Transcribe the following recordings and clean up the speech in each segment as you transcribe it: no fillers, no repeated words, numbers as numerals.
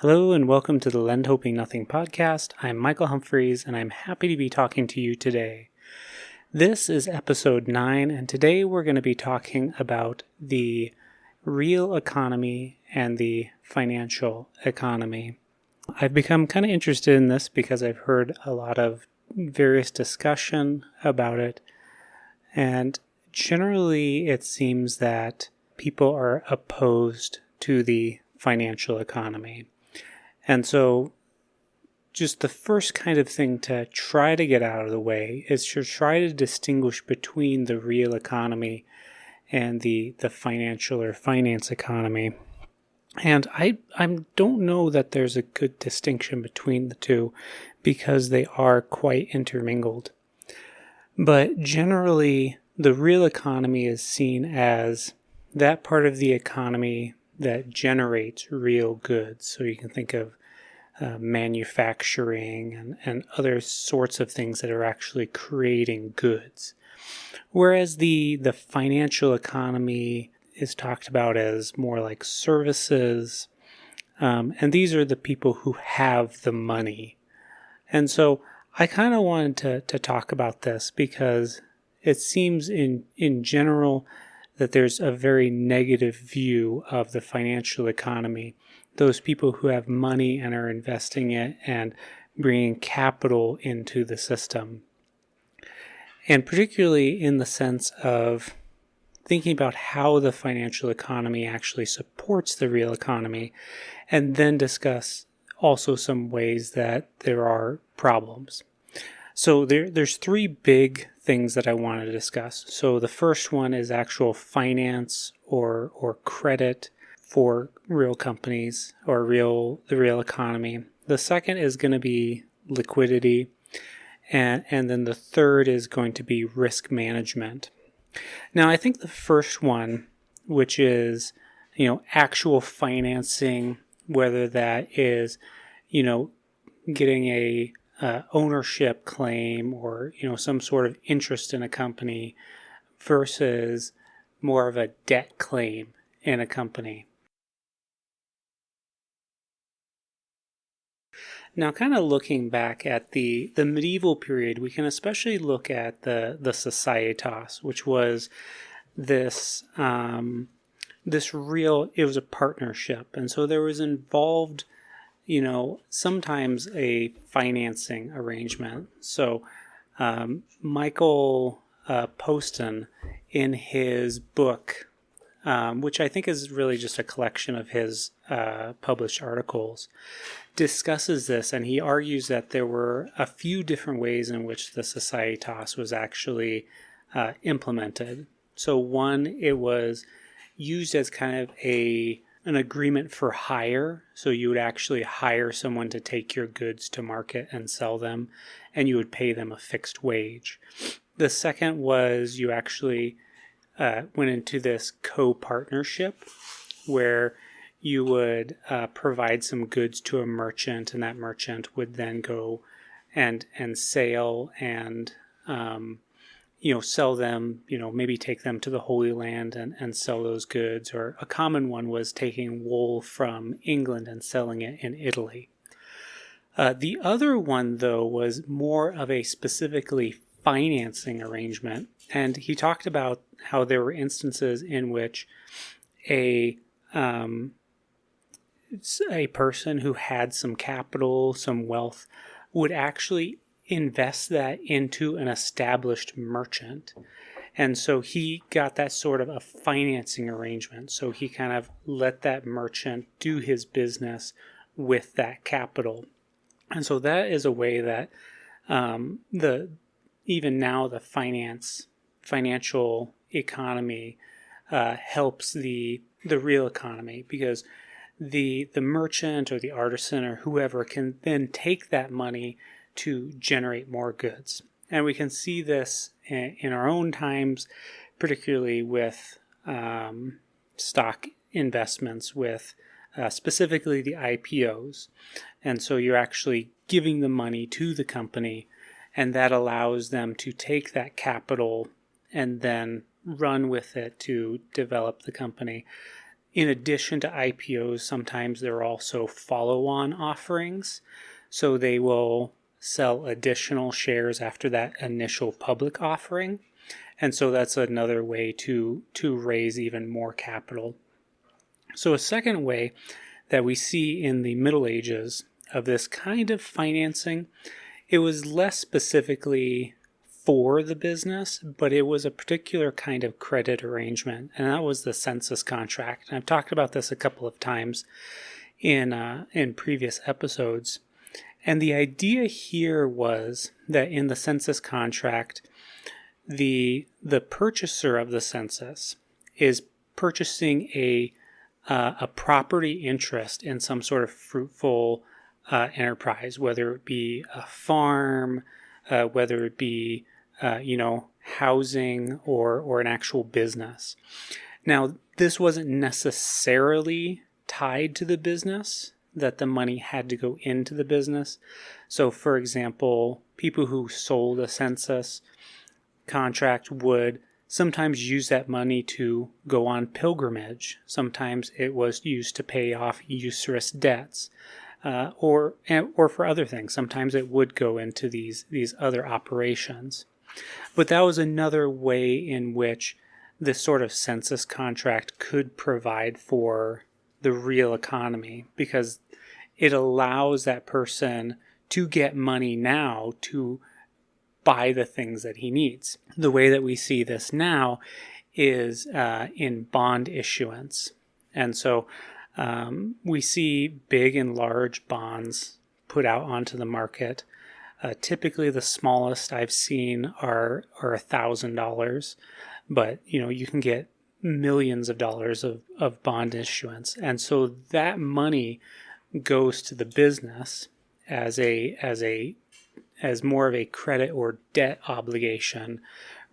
Hello and welcome to the Lend Hoping Nothing podcast. I'm Michael Humphreys and I'm happy to be talking to you today. This is episode 9 and today we're going to be talking about the real economy and the financial economy. I've become kind of interested in this because I've heard a lot of various discussion about it, and generally it seems that people are opposed to the financial economy. And so just the first kind of thing to try to get out of the way is to try to distinguish between the real economy and the financial or finance economy. And I don't know that there's a good distinction between the two because they are quite intermingled. But generally, the real economy is seen as that part of the economy that generates real goods. So you can think of manufacturing and other sorts of things that are actually creating goods. Whereas the financial economy is talked about as more like services, and these are the people who have the money. And so I kind of wanted to talk about this because it seems in general that there's a very negative view of the financial economy. Those people who have money and are investing it and bringing capital into the system. And particularly in the sense of thinking about how the financial economy actually supports the real economy, and then discuss also some ways that there are problems. So there's 3 big things that I want to discuss. So the first one is actual finance or credit for real companies or the real economy. The second is going to be liquidity, and then the third is going to be risk management. Now, I think the first one, which is actual financing, whether that is getting a ownership claim or some sort of interest in a company versus more of a debt claim in a company. Now, kind of looking back at the medieval period, we can especially look at the societas, which was this it was a partnership, and so there was involved sometimes a financing arrangement. So Michael Poston, in his book, which I think is really just a collection of his published articles, discusses this, and he argues that there were a few different ways in which the societas was actually implemented. So one, it was used as kind of an agreement for hire. So you would actually hire someone to take your goods to market and sell them, and you would pay them a fixed wage. The second was you actually went into this co-partnership where you would provide some goods to a merchant, and that merchant would then go and sail and sell them, maybe take them to the Holy Land and sell those goods. Or a common one was taking wool from England and selling it in Italy. The other one, though, was more of a specifically financing arrangement, and he talked about how there were instances in which a person who had some capital, some wealth, would actually invest that into an established merchant. And so he got that sort of a financing arrangement. So he kind of let that merchant do his business with that capital. And so that is a way that even now the financial economy helps the real economy, because the merchant or the artisan or whoever can then take that money to generate more goods. And we can see this in our own times, particularly with stock investments, with specifically the IPOs. And so you're actually giving the money to the company, and that allows them to take that capital and then run with it to develop the company. in addition to IPOs, sometimes there are also follow-on offerings. So they will sell additional shares after that initial public offering. And so that's another way to raise even more capital. So a second way that we see in the Middle Ages of this kind of financing, it was less specifically for the business, but it was a particular kind of credit arrangement, and that was the census contract. And I've talked about this a couple of times in previous episodes. And the idea here was that in the census contract, the purchaser of the census is purchasing a property interest in some sort of fruitful enterprise, whether it be a farm, whether it be housing or an actual business. Now, this wasn't necessarily tied to the business, that the money had to go into the business. So, for example, people who sold a census contract would sometimes use that money to go on pilgrimage. Sometimes it was used to pay off usurious debts, or for other things. Sometimes it would go into these other operations. But that was another way in which this sort of census contract could provide for the real economy, because it allows that person to get money now to buy the things that he needs. The way that we see this now is in bond issuance. And so we see big and large bonds put out onto the market. Typically the smallest I've seen are $1,000, but you can get millions of dollars of bond issuance. And so that money goes to the business as more of a credit or debt obligation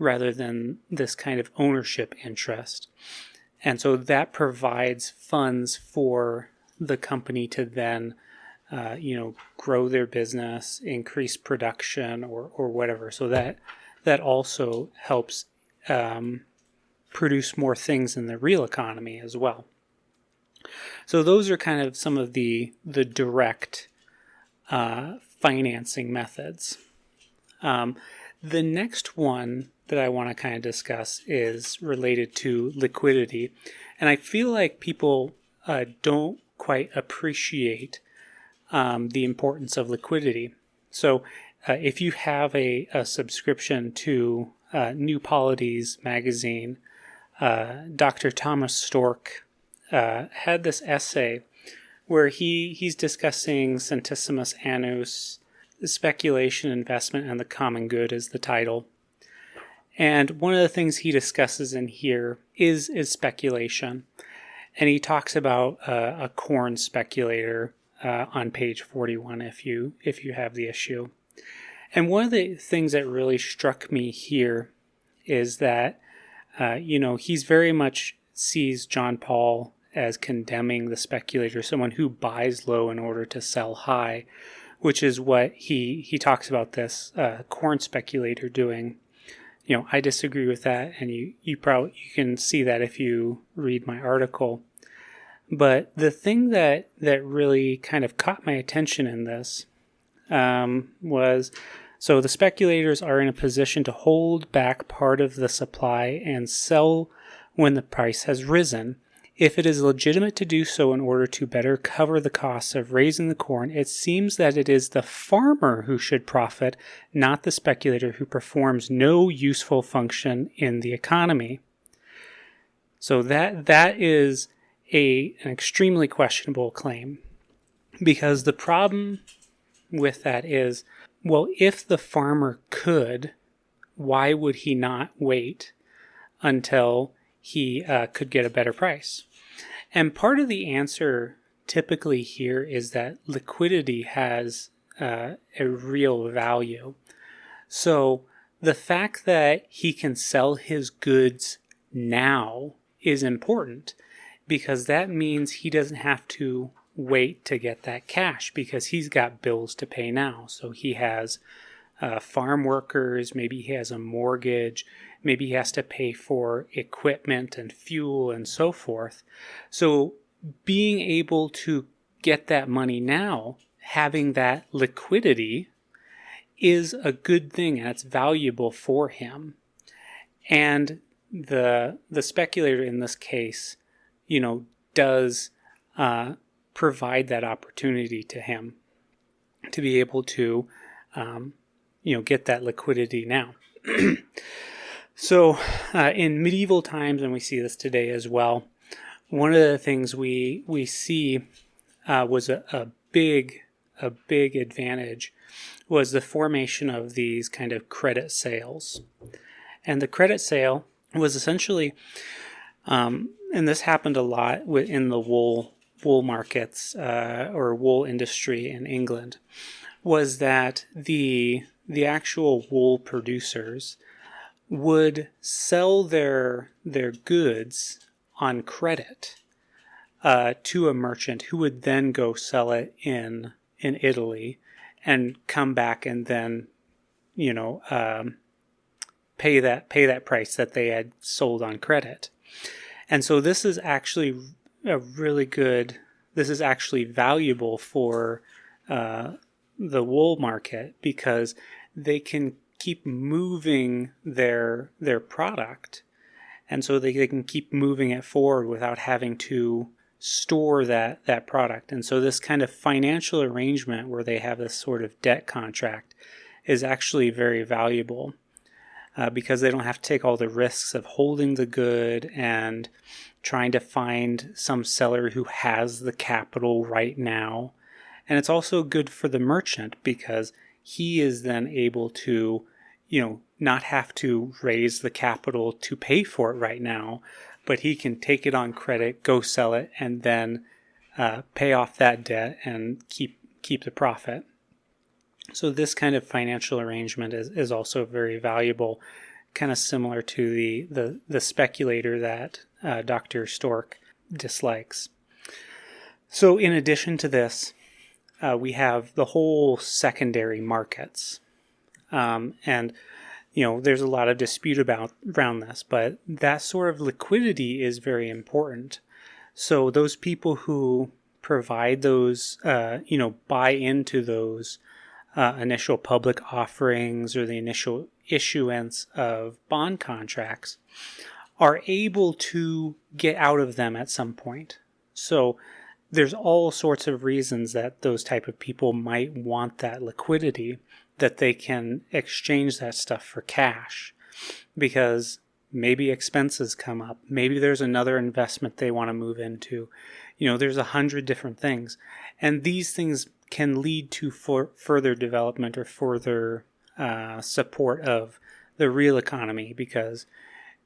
rather than this kind of ownership interest. And so that provides funds for the company to then grow their business, increase production or whatever. So that also helps produce more things in the real economy as well. So those are kind of some of the direct financing methods. The next one that I want to kind of discuss is related to liquidity. And I feel like people don't quite appreciate the importance of liquidity. So if you have a subscription to New Polities magazine, Dr. Thomas Stork had this essay where he's discussing Centissimus Annus, speculation, investment, and the common good is the title. And one of the things he discusses in here is speculation. And he talks about a corn speculator on page 41 if you have the issue. And one of the things that really struck me here is that he's very much sees John Paul as condemning the speculator, someone who buys low in order to sell high, which is what he talks about this corn speculator doing. I disagree with that, and you can see that if you read my article. But the thing that really kind of caught my attention in this was, so the speculators are in a position to hold back part of the supply and sell when the price has risen. If it is legitimate to do so in order to better cover the costs of raising the corn, it seems that it is the farmer who should profit, not the speculator who performs no useful function in the economy. So that is an extremely questionable claim, because the problem with that is, well, if the farmer could, why would he not wait until he could get a better price? And part of the answer typically here is that liquidity has a real value. So the fact that he can sell his goods now is important, because that means he doesn't have to wait to get that cash, because he's got bills to pay now. So he has farm workers, maybe he has a mortgage, maybe he has to pay for equipment and fuel and so forth. So being able to get that money now, having that liquidity, is a good thing, and it's valuable for him. And the speculator in this case, does provide that opportunity to him to be able to, get that liquidity now. So in medieval times, and we see this today as well, one of the things we see was a big advantage was the formation of these kind of credit sales. And the credit sale was essentially, and this happened a lot in the wool markets or wool industry in England, was that the actual wool producers would sell their goods on credit to a merchant who would then go sell it in Italy and come back and then pay that price that they had sold on credit. And so this is actually valuable for the wool market, because they can keep moving their product, and so they can keep moving it forward without having to store that product. And so this kind of financial arrangement where they have this sort of debt contract is actually very valuable, because they don't have to take all the risks of holding the good and trying to find some seller who has the capital right now. And it's also good for the merchant, because he is then able to, not have to raise the capital to pay for it right now, but he can take it on credit, go sell it, and then pay off that debt and keep the profit. So this kind of financial arrangement is also very valuable, kind of similar to the speculator that Dr. Stork dislikes. So in addition to this, we have the whole secondary markets. And there's a lot of dispute around this, but that sort of liquidity is very important. So those people who provide those, buy into those initial public offerings or the initial issuance of bond contracts are able to get out of them at some point. So there's all sorts of reasons that those type of people might want that liquidity, that they can exchange that stuff for cash, because maybe expenses come up. Maybe there's another investment they want to move into. There's 100 different things. And these things can lead to further development or further support of the real economy, because,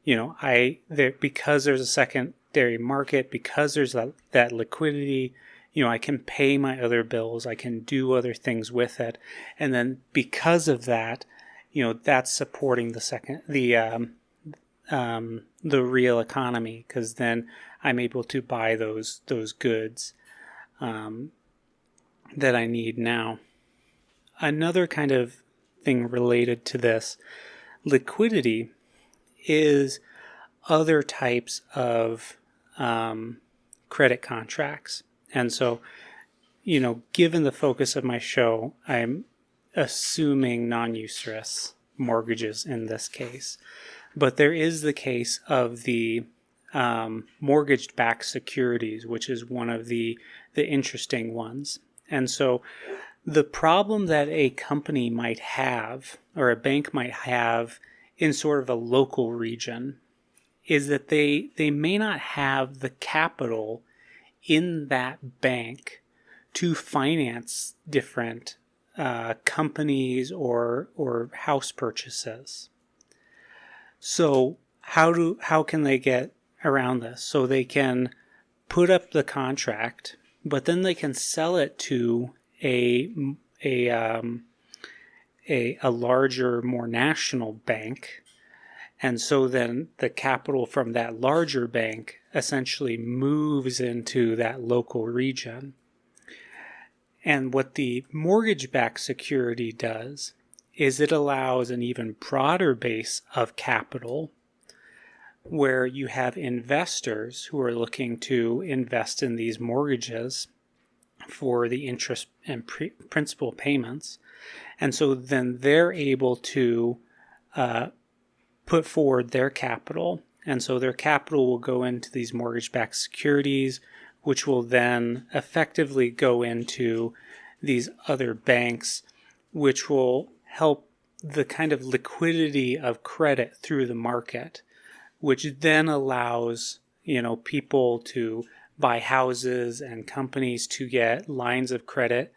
because there's a secondary market, because there's that liquidity, I can pay my other bills, I can do other things with it, and then because of that, that's supporting the real economy, because then I'm able to buy those goods that I need now. Another kind of thing related to this liquidity is other types of credit contracts. And so, given the focus of my show, I'm assuming non-usurious mortgages in this case. But there is the case of the mortgage-backed securities, which is one of the interesting ones. And so the problem that a company might have, or a bank might have, in sort of a local region is that they may not have the capital in that bank to finance different companies or house purchases. So how can they get around this? So they can put up the contract, but then they can sell it to a larger, more national bank. And so then the capital from that larger bank essentially moves into that local region. And what the mortgage-backed security does is it allows an even broader base of capital where you have investors who are looking to invest in these mortgages for the interest and principal payments. And so then they're able to put forward their capital. And so their capital will go into these mortgage-backed securities, which will then effectively go into these other banks, which will help the kind of liquidity of credit through the market, which then allows, people to buy houses and companies to get lines of credit.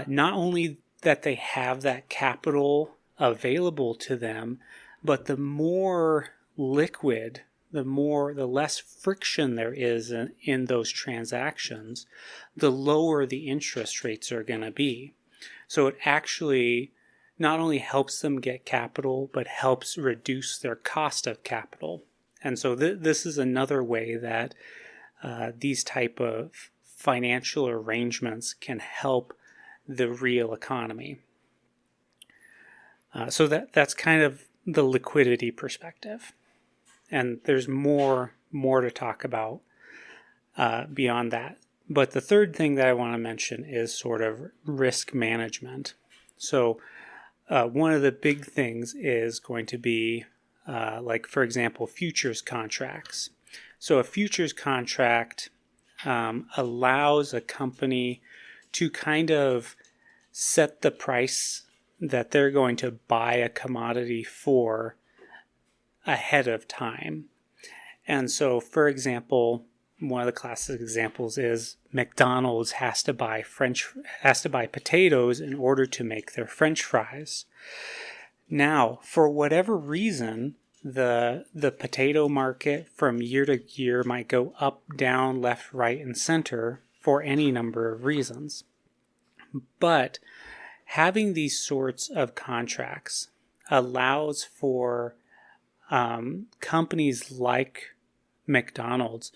Not only that they have that capital available to them, but the more liquid, the less friction there is in those transactions, the lower the interest rates are going to be. So it actually not only helps them get capital, but helps reduce their cost of capital. And so this is another way that these type of financial arrangements can help the real economy. So that's kind of the liquidity perspective. And there's more to talk about beyond that. But the third thing that I want to mention is sort of risk management. So one of the big things is going to be, for example, futures contracts. So a futures contract allows a company to kind of set the price that they're going to buy a commodity for ahead of time. And so, for example, one of the classic examples is McDonald's has to buy potatoes in order to make their French fries. Now, for whatever reason, the potato market from year to year might go up, down, left, right, and center for any number of reasons. But having these sorts of contracts allows for companies like McDonald's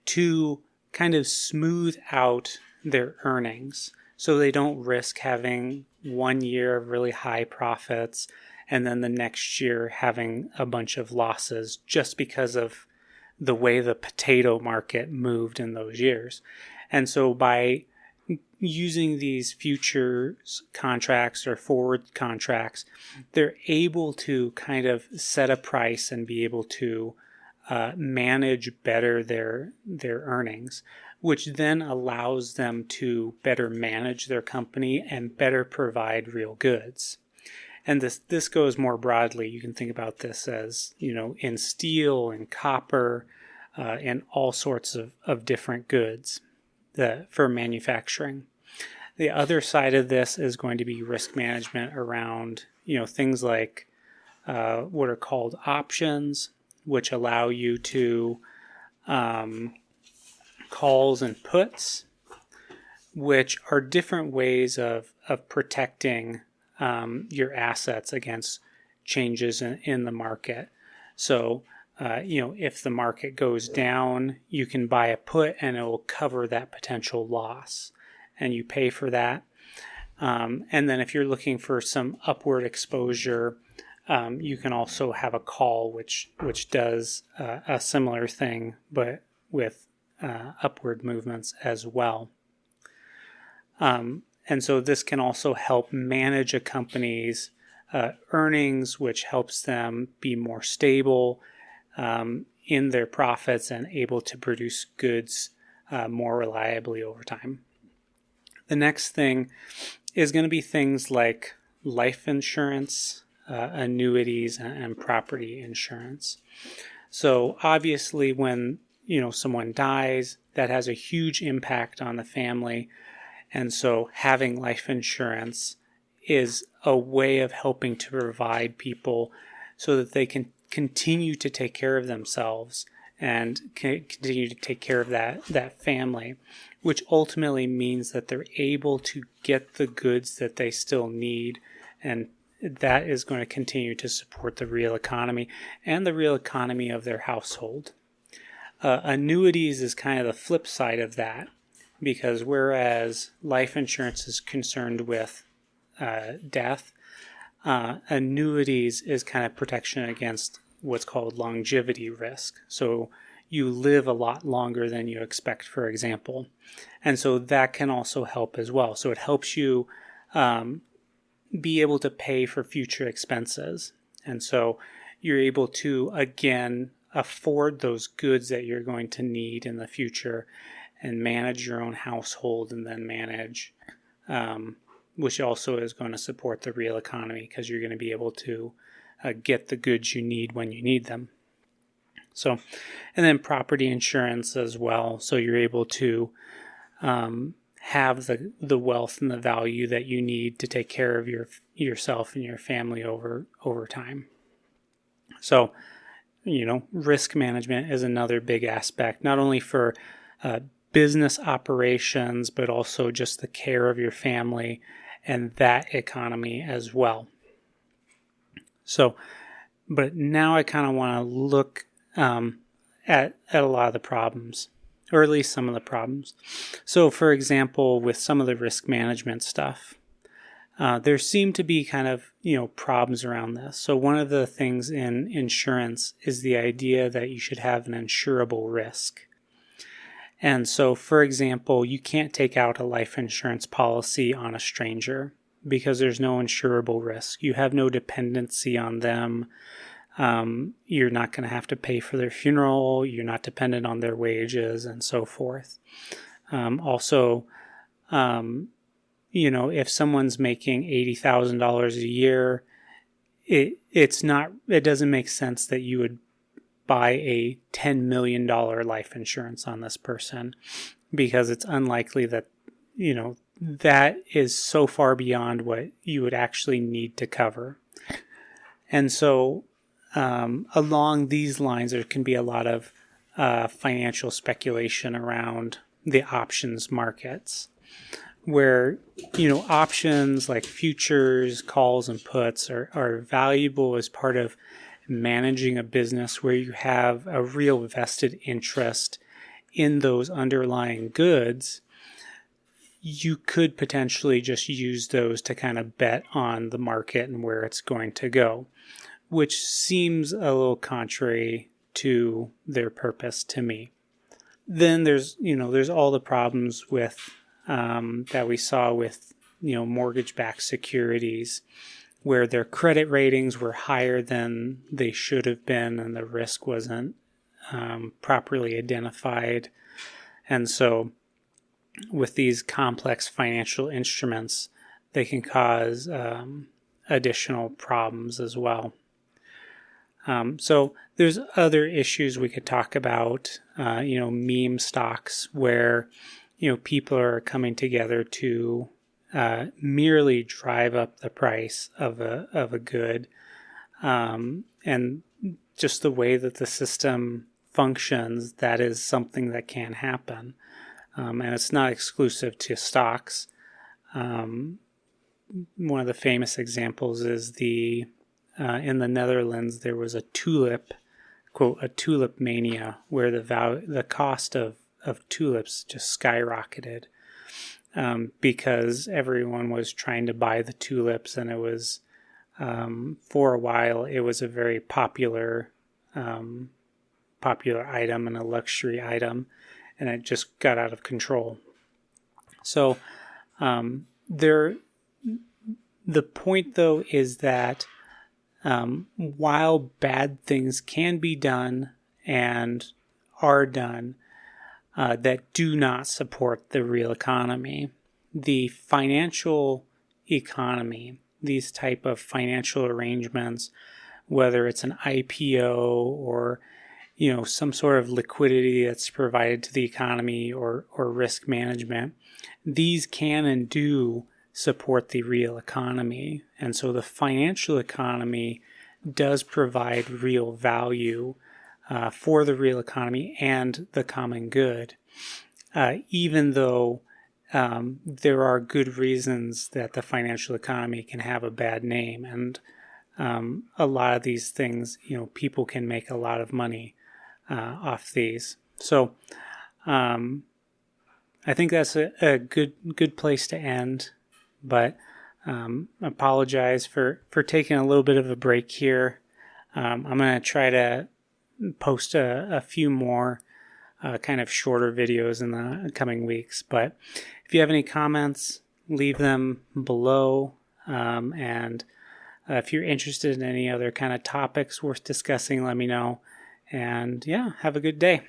to kind of smooth out their earnings so they don't risk having 1 year of really high profits and then the next year having a bunch of losses just because of the way the potato market moved in those years. And so by using these futures contracts or forward contracts, they're able to kind of set a price and be able to manage better their earnings, which then allows them to better manage their company and better provide real goods. And this goes more broadly. You can think about this as, in steel and copper and all sorts of different goods for manufacturing. The other side of this is going to be risk management around, things like what are called options, which allow you to calls and puts, which are different ways of protecting your assets against changes in the market. So, if the market goes down, you can buy a put and it will cover that potential loss, and you pay for that. And then if you're looking for some upward exposure, you can also have a call, which does a similar thing, but with upward movements as well. And so this can also help manage a company's earnings, which helps them be more stable in their profits and able to produce goods more reliably over time. The next thing is going to be things like life insurance, annuities, and property insurance. So obviously when someone dies, that has a huge impact on the family. And so having life insurance is a way of helping to provide people so that they can continue to take care of themselves and continue to take care of that family, which ultimately means that they're able to get the goods that they still need, and that is going to continue to support the real economy and the real economy of their household. Annuities is kind of the flip side of that, because whereas life insurance is concerned with death, Annuities is kind of protection against what's called longevity risk. So you live a lot longer than you expect, for example. And so that can also help as well. So it helps you be able to pay for future expenses. And so you're able to, again, afford those goods that you're going to need in the future and manage your own household and then manage, which also is going to support the real economy because you're going to be able to get the goods you need when you need them. So, and then property insurance as well. So you're able to have the wealth and the value that you need to take care of yourself and your family over time. So, risk management is another big aspect, not only for business operations, but also just the care of your family and that economy as well. So, but now I kind of want to look at a lot of the problems, or at least some of the problems. So, for example, with some of the risk management stuff, there seem to be kind of, problems around this. So one of the things in insurance is the idea that you should have an insurable risk. And so, for example, you can't take out a life insurance policy on a stranger because there's no insurable risk. You have no dependency on them. You're not going to have to pay for their funeral. You're not dependent on their wages and so forth. Also, if someone's making $80,000 a year, it doesn't make sense that you would buy a $10 million life insurance on this person because it's unlikely that, that is so far beyond what you would actually need to cover. And so, along these lines, there can be a lot of financial speculation around the options markets, where, options like futures, calls, and puts are valuable as part of managing a business where you have a real vested interest in those underlying goods. You could potentially just use those to kind of bet on the market and where it's going to go, which seems a little contrary to their purpose to me. Then there's all the problems with that we saw with, mortgage-backed securities, where their credit ratings were higher than they should have been and the risk wasn't properly identified. And so with these complex financial instruments, they can cause additional problems as well. So there's other issues we could talk about, meme stocks where, people are coming together to merely drive up the price of a good, and just the way that the system functions, that is something that can happen, and it's not exclusive to stocks. One of the famous examples is in the Netherlands there was a tulip, quote, a tulip mania, where the cost of tulips just skyrocketed. Because everyone was trying to buy the tulips, and it was, for a while, it was a very popular item and a luxury item, and it just got out of control. So, the point though is that while bad things can be done and are done, that do not support the real economy, the financial economy, these type of financial arrangements, whether it's an IPO or some sort of liquidity that's provided to the economy or risk management, these can and do support the real economy. And so the financial economy does provide real value for the real economy and the common good, even though there are good reasons that the financial economy can have a bad name. And a lot of these things, people can make a lot of money off these. So I think that's a good place to end. But Apologize for taking a little bit of a break here. I'm going to try to post a few more kind of shorter videos in the coming weeks. But if you have any comments, leave them below. And if you're interested in any other kind of topics worth discussing, let me know. And yeah, have a good day.